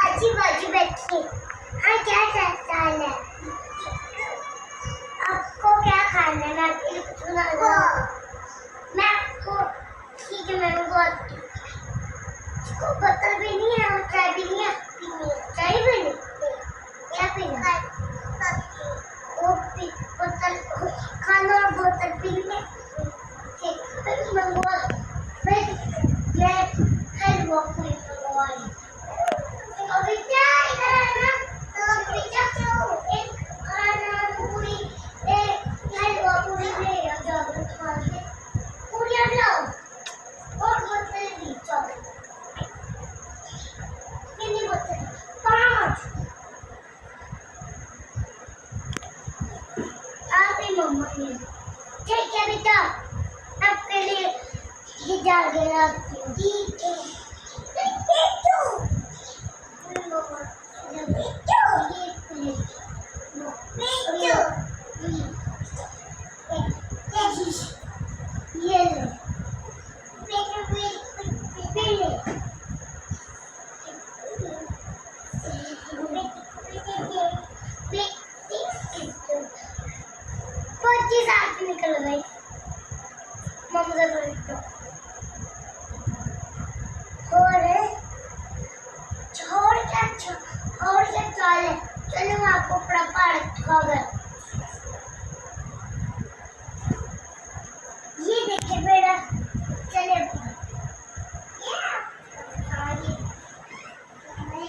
अच्छी बाजी बैठिए। हाँ क्या चाहता है? आपको क्या खाना है? मैं आपके लिए कुछ बना दूँ। मैं आपको ठीक है मैं बहुत इसको बोतल भी नहीं है और चाय भी नहीं है। चाय भी नहीं क्या पीना? वो बोतल खाना और बोतल पीने ठीक मैं हलवा पूरी मंगवाई। अभी क्या इधर है ना तो पिज्जा क्यों एक खाना पूरी एक हलवा पूरी ले आ जाओ खा के पूरी लाओ और बोतल भी चलो कितनी बोतल 5 आप ही मम्मा ने ठीक है बेटा आपके लिए ये डाल के रखती हूँ ठीक है निकल गई मम्मा और क्या चले चलो आपको पड़ा पहाड़ दिखाओगे।